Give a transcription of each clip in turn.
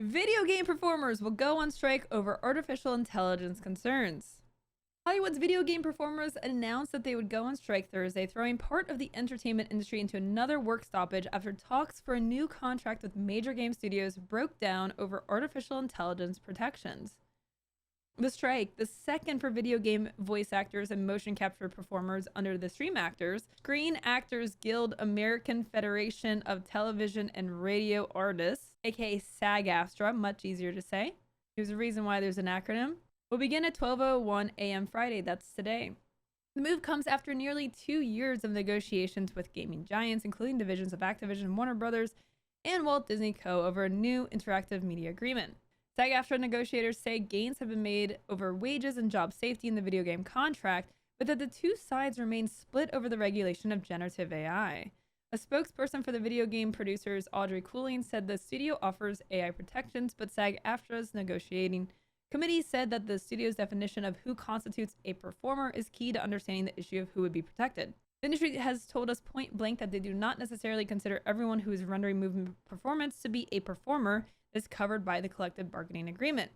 Video game performers will go on strike over artificial intelligence concerns. Hollywood's video game performers announced that they would go on strike Thursday, throwing part of the entertainment industry into another work stoppage after talks for a new contract with major game studios broke down over artificial intelligence protections. The strike, the second for video game voice actors and motion capture performers under the Stream Actors, Screen Actors Guild, American Federation of Television and Radio Artists, aka SAG After, much easier to say. There's a reason why there's an acronym. Will begin at 12:01 a.m. Friday, that's today. The move comes after nearly 2 years of negotiations with gaming giants, including divisions of Activision, Warner Brothers, and Walt Disney Co. over a new interactive media agreement. SAG-AFTRA negotiators say gains have been made over wages and job safety in the video game contract, but that the two sides remain split over the regulation of generative AI. A spokesperson for the video game producers, Audrey Cooling, said the studio offers AI protections, but SAG-AFTRA's negotiating committee said that the studio's definition of who constitutes a performer is key to understanding the issue of who would be protected. The industry has told us point blank that they do not necessarily consider everyone who is rendering movement performance to be a performer is covered by the collective bargaining agreement.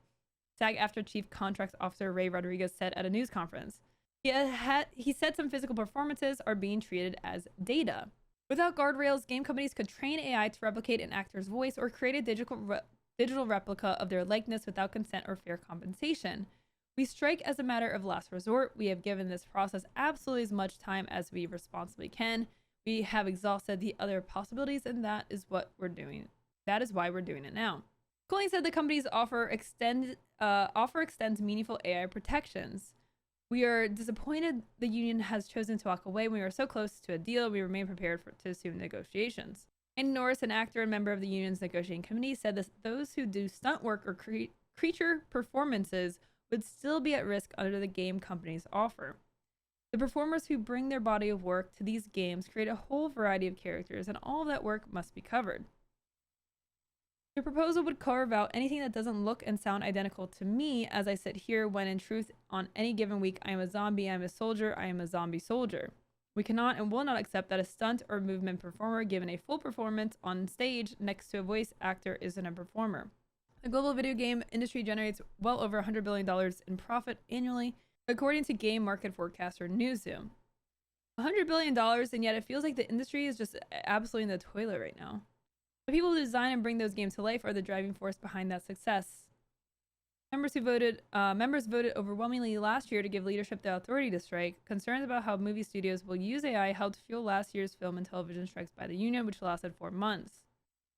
SAG-AFTRA Chief Contracts Officer Ray Rodriguez said at a news conference. He said some physical performances are being treated as data. Without guardrails, game companies could train AI to replicate an actor's voice or create a digital replica of their likeness without consent or fair compensation. We strike as a matter of last resort. We have given this process absolutely as much time as we responsibly can. We have exhausted the other possibilities, and that is what we're doing. That is why we're doing it now. Cooling said the company's offer extends meaningful AI protections. We are disappointed the union has chosen to walk away. We are so close to a deal. We remain prepared to assume negotiations. Andy Norris, an actor and member of the union's negotiating committee, said that those who do stunt work or creature performances would still be at risk under the game company's offer. The performers who bring their body of work to these games create a whole variety of characters, and all of that work must be covered. The proposal would carve out anything that doesn't look and sound identical to me as I sit here, when in truth, on any given week, I am a zombie, I am a soldier, I am a zombie soldier. We cannot and will not accept that a stunt or movement performer given a full performance on stage next to a voice actor isn't a performer. The global video game industry generates well over $100 billion in profit annually, according to game market forecaster Newzoo. $100 billion, and yet it feels like the industry is just absolutely in the toilet right now. The people who design and bring those games to life are the driving force behind that success. Members voted overwhelmingly last year to give leadership the authority to strike. Concerns about how movie studios will use AI helped fuel last year's film and television strikes by the union, which lasted 4 months.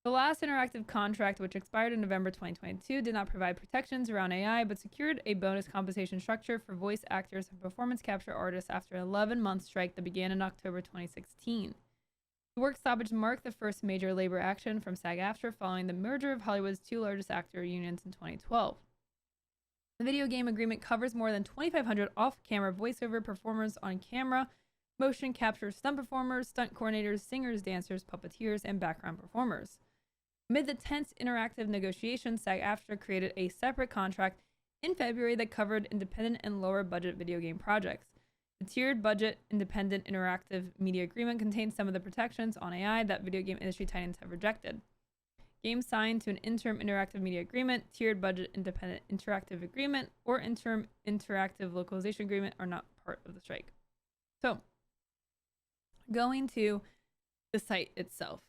The last interactive contract, which expired in November 2022, did not provide protections around AI, but secured a bonus compensation structure for voice actors and performance capture artists after an 11-month strike that began in October 2016. The work stoppage marked the first major labor action from SAG-AFTRA following the merger of Hollywood's two largest actor unions in 2012. The video game agreement covers more than 2,500 off-camera voiceover performers on camera, motion capture stunt performers, stunt coordinators, singers, dancers, puppeteers, and background performers. Amid the tense interactive negotiations, SAG-AFTRA created a separate contract in February that covered independent and lower-budget video game projects. The tiered budget independent interactive media agreement contains some of the protections on AI that video game industry titans have rejected. Games signed to an interim interactive media agreement, tiered budget independent interactive agreement, or interim interactive localization agreement are not part of the strike. So, going to the site itself.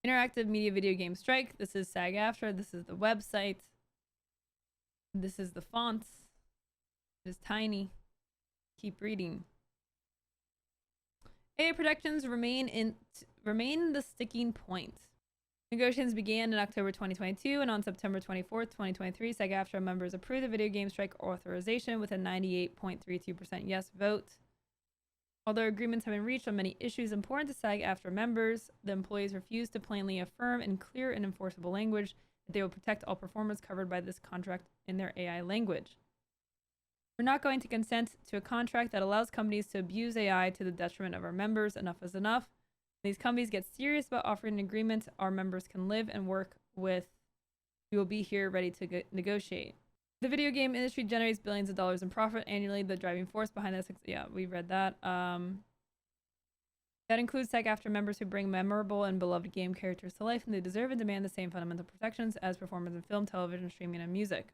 Interactive media video game strike. This is SAG-AFTRA. This is the website. This is the fonts. It is tiny. Keep reading. AI protections remain the sticking point. Negotiations began in October 2022, and on September 24th, 2023, SAG-AFTRA members approved the video game strike authorization with a 98.32% yes vote. Although agreements have been reached on many issues important to SAG-AFTRA members, the employees refused to plainly affirm in clear and enforceable language that they will protect all performers covered by this contract in their AI language. We're not going to consent to a contract that allows companies to abuse AI to the detriment of our members. Enough is enough. When these companies get serious about offering an agreement our members can live and work with, we will be here ready to negotiate. The video game industry generates billions of dollars in profit annually. The driving force behind this, yeah, we read that. That includes SAG After members who bring memorable and beloved game characters to life, and they deserve and demand the same fundamental protections as performers in film, television, streaming, and music.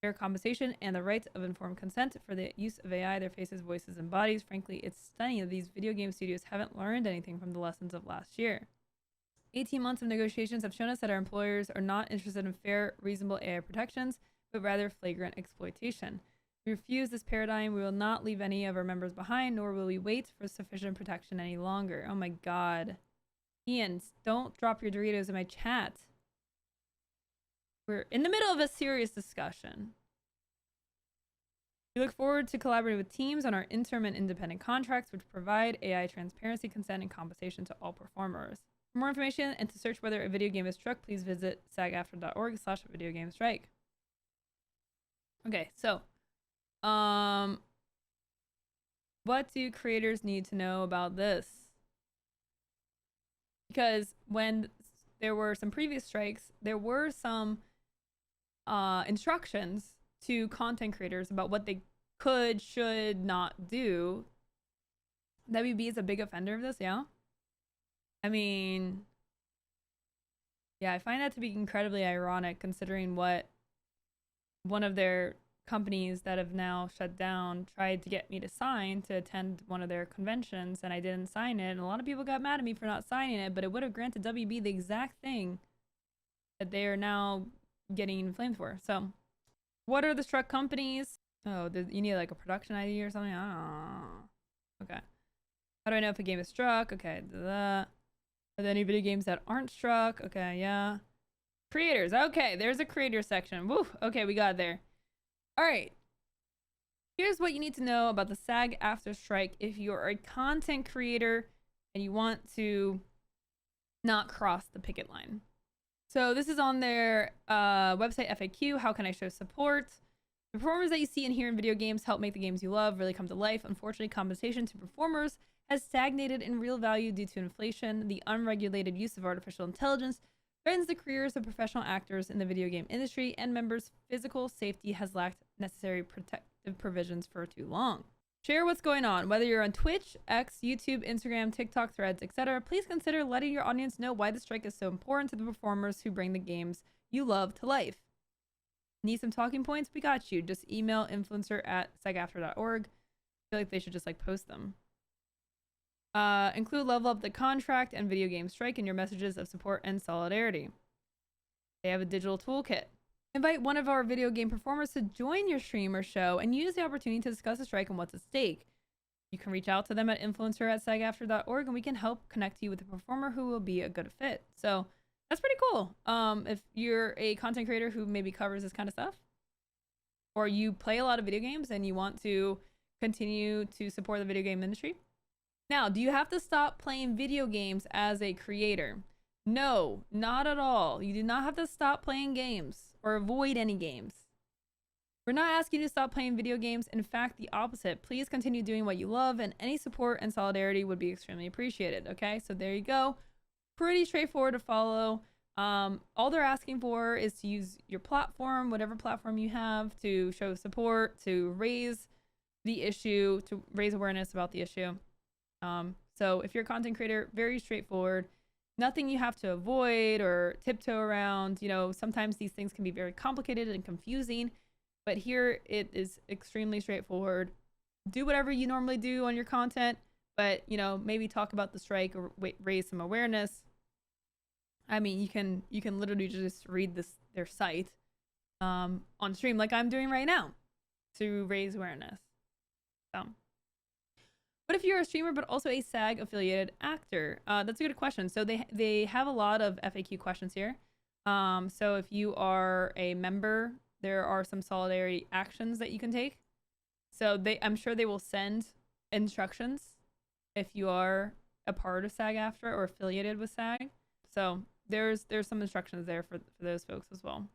Fair compensation and the right of informed consent for the use of AI, their faces, voices, and bodies. Frankly, it's stunning that these video game studios haven't learned anything from the lessons of last year. 18 months of negotiations have shown us that our employers are not interested in fair, reasonable AI protections, but rather flagrant exploitation. We refuse this paradigm. We will not leave any of our members behind, nor will we wait for sufficient protection any longer. Oh my god. Ian, don't drop your Doritos in my chat. We're in the middle of a serious discussion. We look forward to collaborating with teams on our interim and independent contracts, which provide AI transparency, consent, and compensation to all performers. For more information and to search whether a video game is struck, please visit sagafter.org/videogamestrike. Okay, so what do creators need to know about this? Because when there were some previous strikes, there were some instructions to content creators about what they could, should not do. WB is a big offender of this, yeah? I mean, yeah, I find that to be incredibly ironic considering what one of their companies that have now shut down tried to get me to sign to attend one of their conventions, and I didn't sign it, and a lot of people got mad at me for not signing it, but it would have granted WB the exact thing that they are now getting inflamed for. So what are the struck companies? Oh, you need like a production ID or something? I don't know. Okay. How do I know if a game is struck? Okay. Are there any video games that aren't struck? Okay, yeah. Creators. Okay, there's a creator section. Woo. Okay, we got there. All right. Here's what you need to know about the SAG After Strike if you're a content creator and you want to not cross the picket line. So this is on their website FAQ. How can I show support? The performers that you see and hear in video games help make the games you love really come to life. Unfortunately, compensation to performers has stagnated in real value due to inflation. The unregulated use of artificial intelligence threatens the careers of professional actors in the video game industry, and members' physical safety has lacked necessary protective provisions for too long. Share what's going on. Whether you're on Twitch, X, YouTube, Instagram, TikTok, Threads, etc., please consider letting your audience know why the strike is so important to the performers who bring the games you love to life. Need some talking points? We got you. Just email influencer@sagafter.org. I feel like they should just like post them. Include level up the contract and video game strike in your messages of support and solidarity. They have a digital toolkit. Invite one of our video game performers to join your stream or show and use the opportunity to discuss the strike and what's at stake. You can reach out to them at influencer@sagafter.org and we can help connect you with a performer who will be a good fit. So that's pretty cool. If you're a content creator who maybe covers this kind of stuff, or you play a lot of video games and you want to continue to support the video game industry. Now, do you have to stop playing video games as a creator? No, not at all. You do not have to stop playing games or avoid any games. We're not asking you to stop playing video games. In fact, the opposite. Please continue doing what you love, and any support and solidarity would be extremely appreciated. Okay, so there you go. Pretty straightforward to follow. All they're asking for is to use your platform, whatever platform you have, to show support, to raise the issue, to raise awareness about the issue. So if you're a content creator, very straightforward. Nothing you have to avoid or tiptoe around. You know, sometimes these things can be very complicated and confusing, but here it is extremely straightforward. Do whatever you normally do on your content, but, you know, maybe talk about the strike or raise some awareness. I mean, you can literally just read their site on stream like I'm doing right now to raise awareness. So, what if you're a streamer but also a SAG affiliated actor? That's a good question. So they have a lot of FAQ questions here. So if you are a member, there are some solidarity actions that you can take. So I'm sure they will send instructions if you are a part of SAG After or affiliated with SAG. So there's some instructions there for those folks as well.